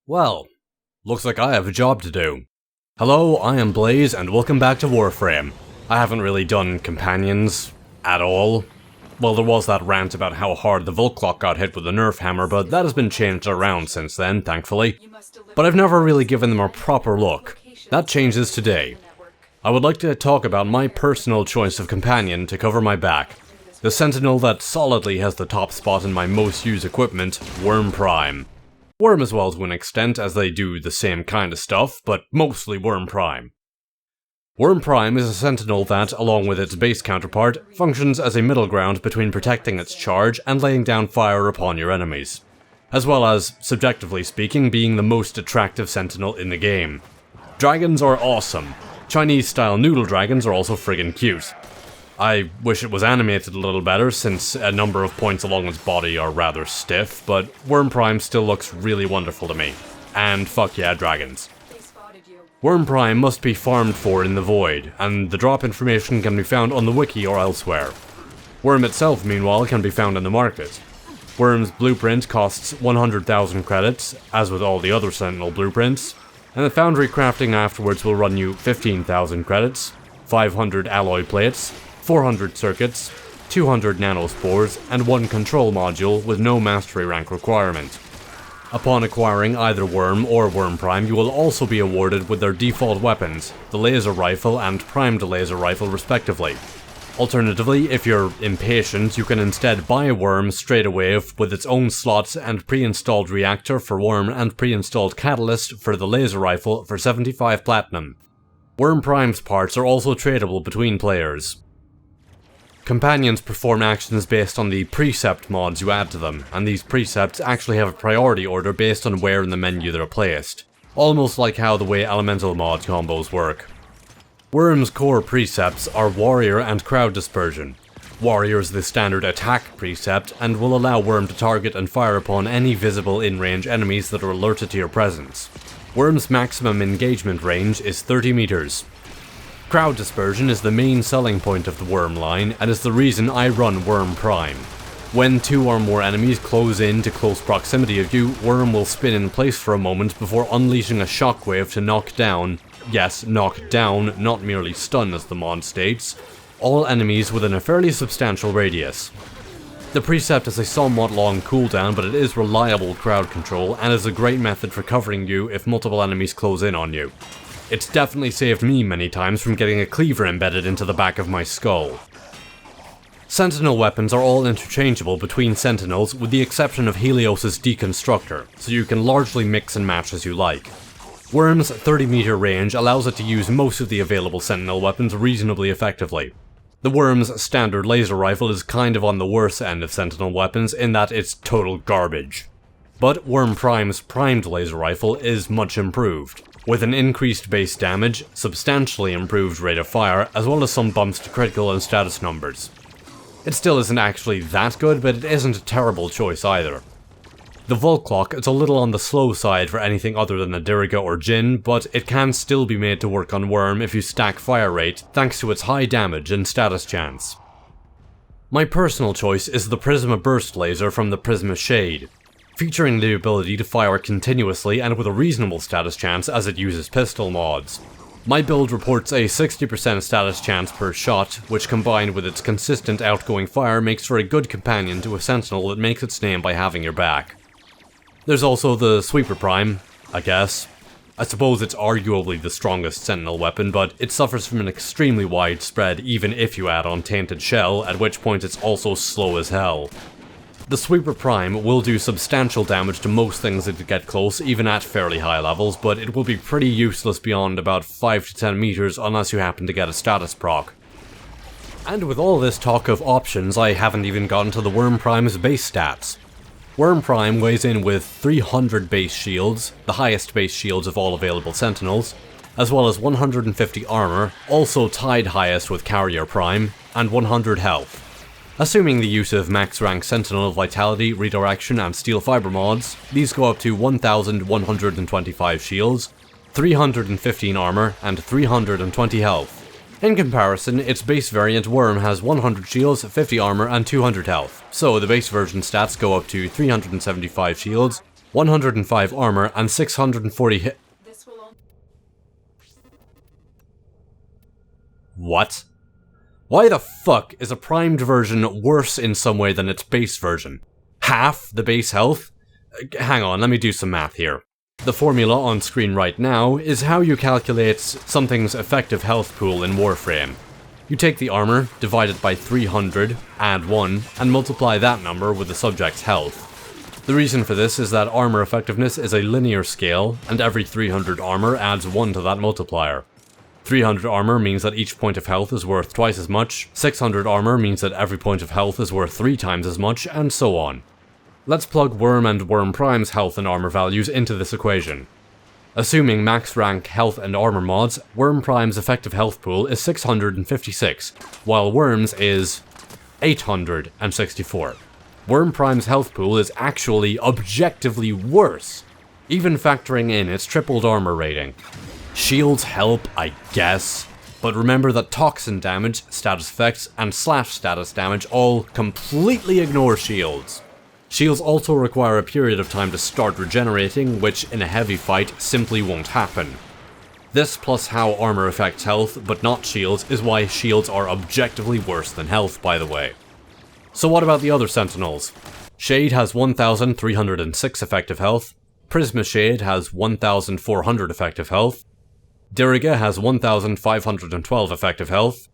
Well, looks like I have a job to do. Hello, I am Blaze, and welcome back to Warframe. I haven't really done companions at all. Well, there was that rant about how hard the Volclock got hit with a nerf hammer, but that has been changed around since then, thankfully. But I've never really given them a proper look. That changes today. I would like to talk about my personal choice of companion to cover my back. The Sentinel that solidly has the top spot in my most used equipment, Wurm Prime. Wyrm as well to an extent, as they do the same kind of stuff, but mostly Wurm Prime. Wurm Prime is a Sentinel that, along with its base counterpart, functions as a middle ground between protecting its charge and laying down fire upon your enemies, as well as, subjectively speaking, being the most attractive Sentinel in the game. Dragons are awesome. Chinese-style noodle dragons are also friggin' cute. I wish it was animated a little better, since a number of points along its body are rather stiff, but Wurm Prime still looks really wonderful to me. And fuck yeah, dragons. Wurm Prime must be farmed for in the Void, and the drop information can be found on the wiki or elsewhere. Wurm itself, meanwhile, can be found in the market. Wurm's blueprint costs 100,000 credits, as with all the other Sentinel blueprints, and the foundry crafting afterwards will run you 15,000 credits, 500 alloy plates, 400 circuits, 200 nanospores, and 1 control module with no mastery rank requirement. Upon acquiring either Wurm or Wurm Prime, you will also be awarded with their default weapons, the laser rifle and primed laser rifle respectively. Alternatively, if you're impatient, you can instead buy a Wurm straight away with its own slots and pre-installed reactor for Wurm and pre-installed catalyst for the laser rifle for 75 platinum. Wurm Prime's parts are also tradable between players. Companions perform actions based on the precept mods you add to them, and these precepts actually have a priority order based on where in the menu they're placed, almost like how the way elemental mod combos work. Wyrm's core precepts are Warrior and Crowd Dispersion. Warrior is the standard attack precept, and will allow Wurm to target and fire upon any visible in-range enemies that are alerted to your presence. Wyrm's maximum engagement range is 30 meters. Crowd Dispersion is the main selling point of the Wurm line, and is the reason I run Wurm Prime. When 2 or more enemies close in to close proximity of you, Wurm will spin in place for a moment before unleashing a shockwave to knock down, yes, knock down, not merely stun as the mod states, all enemies within a fairly substantial radius. The precept has a somewhat long cooldown, but it is reliable crowd control, and is a great method for covering you if multiple enemies close in on you. It's definitely saved me many times from getting a cleaver embedded into the back of my skull. Sentinel weapons are all interchangeable between Sentinels with the exception of Helios' Deconstructor, so you can largely mix and match as you like. Wyrm's 30-meter range allows it to use most of the available Sentinel weapons reasonably effectively. The Wyrm's standard laser rifle is kind of on the worse end of Sentinel weapons in that it's total garbage. But Wurm Prime's primed laser rifle is much improved, with an increased base damage, substantially improved rate of fire, as well as some bumps to critical and status numbers. It still isn't actually that good, but it isn't a terrible choice either. The Volclock is a little on the slow side for anything other than a Diriga or Jinn, but it can still be made to work on Wurm if you stack fire rate, thanks to its high damage and status chance. My personal choice is the Prisma Burst laser from the Prisma Shade, featuring the ability to fire continuously and with a reasonable status chance as it uses pistol mods. My build reports a 60% status chance per shot, which combined with its consistent outgoing fire makes for a good companion to a Sentinel that makes its name by having your back. There's also the Sweeper Prime, I guess. I suppose it's arguably the strongest Sentinel weapon, but it suffers from an extremely wide spread even if you add on Tainted Shell, at which point it's also slow as hell. The Sweeper Prime will do substantial damage to most things that get close, even at fairly high levels, but it will be pretty useless beyond about 5 to 10 meters unless you happen to get a status proc. And with all this talk of options, I haven't even gotten to the Wurm Prime's base stats. Wurm Prime weighs in with 300 base shields, the highest base shields of all available Sentinels, as well as 150 armor, also tied highest with Carrier Prime, and 100 health. Assuming the use of max rank Sentinel Vitality, Redirection and Steel Fiber mods, these go up to 1,125 shields, 315 armor, and 320 health. In comparison, its base variant Wurm has 100 shields, 50 armor, and 200 health, so the base version stats go up to 375 shields, 105 armor, and 640 hit. What? Why the fuck is a primed version worse in some way than its base version? Half the base health? Hang on, let me do some math here. The formula on screen right now is how you calculate something's effective health pool in Warframe. You take the armor, divide it by 300, add 1, and multiply that number with the subject's health. The reason for this is that armor effectiveness is a linear scale, and every 300 armor adds 1 to that multiplier. 300 armor means that each point of health is worth twice as much, 600 armor means that every point of health is worth 3 times as much, and so on. Let's plug Wurm and Wurm Prime's health and armor values into this equation. Assuming max rank health and armor mods, Wurm Prime's effective health pool is 656, while Wurm's is 864. Wurm Prime's health pool is actually objectively worse, even factoring in its tripled armor rating. Shields help, I guess, but remember that toxin damage, status effects, and slash status damage all completely ignore shields. Shields also require a period of time to start regenerating, which in a heavy fight simply won't happen. This plus how armor affects health, but not shields, is why shields are objectively worse than health, by the way. So what about the other Sentinels? Shade has 1,306 effective health, Prisma Shade has 1,400 effective health, Diriga has 1,512 effective health,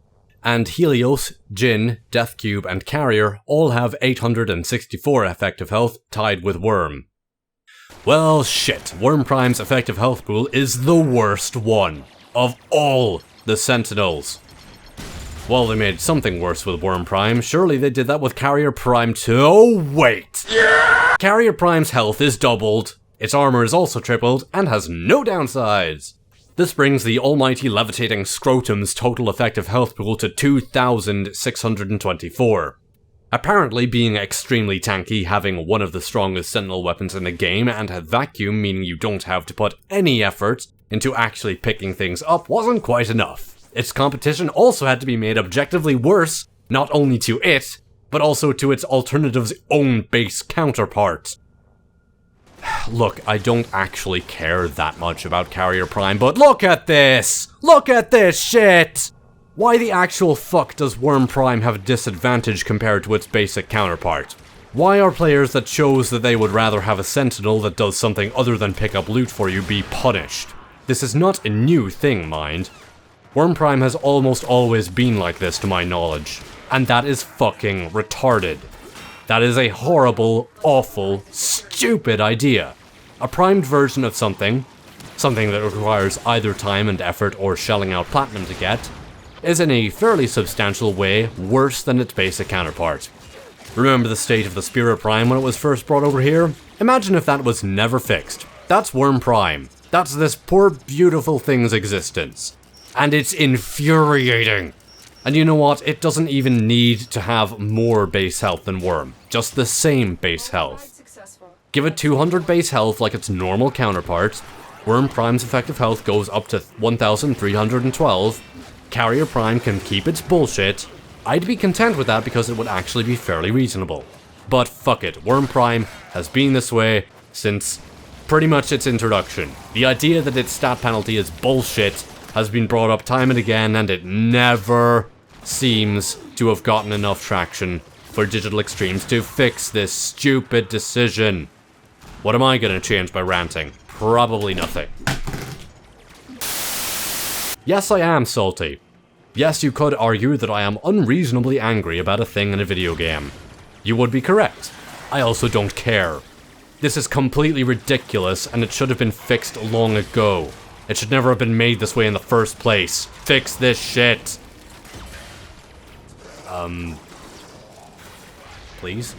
and Helios, Jin, Deathcube, and Carrier all have 864 effective health, tied with Wurm. Well, shit, Wurm Prime's effective health pool is the worst one of all the Sentinels. Well, they made something worse with Wurm Prime, surely they did that with Carrier Prime too. Oh, wait! Yeah! Carrier Prime's health is doubled, its armor is also tripled, and has no downsides. This brings the almighty levitating scrotum's total effective health pool to 2,624. Apparently being extremely tanky, having one of the strongest Sentinel weapons in the game, and had vacuum meaning you don't have to put any effort into actually picking things up wasn't quite enough. Its competition also had to be made objectively worse, not only to it, but also to its alternative's own base counterpart. Look, I don't actually care that much about Carrier Prime, but look at this! Look at this shit! Why the actual fuck does Wurm Prime have a disadvantage compared to its basic counterpart? Why are players that chose that they would rather have a Sentinel that does something other than pick up loot for you be punished? This is not a new thing, mind. Wurm Prime has almost always been like this to my knowledge, and that is fucking retarded. That is a horrible, awful, stupid idea. A primed version of something that requires either time and effort or shelling out platinum to get, is in a fairly substantial way worse than its basic counterpart. Remember the state of the Spirit Prime when it was first brought over here? Imagine if that was never fixed. That's Wurm Prime. That's this poor beautiful thing's existence. And it's infuriating. And you know what, it doesn't even need to have more base health than Wurm, just the same base health. Give it 200 base health like its normal counterpart, Wurm Prime's effective health goes up to 1,312, Carrier Prime can keep its bullshit. I'd be content with that because it would actually be fairly reasonable. But fuck it, Wurm Prime has been this way since pretty much its introduction. The idea that its stat penalty is bullshit has been brought up time and again, and it never seems to have gotten enough traction for Digital Extremes to fix this stupid decision. What am I gonna change by ranting? Probably nothing. Yes, I am salty. Yes, you could argue that I am unreasonably angry about a thing in a video game. You would be correct. I also don't care. This is completely ridiculous, and it should have been fixed long ago. It should never have been made this way in the first place. Fix this shit. Please?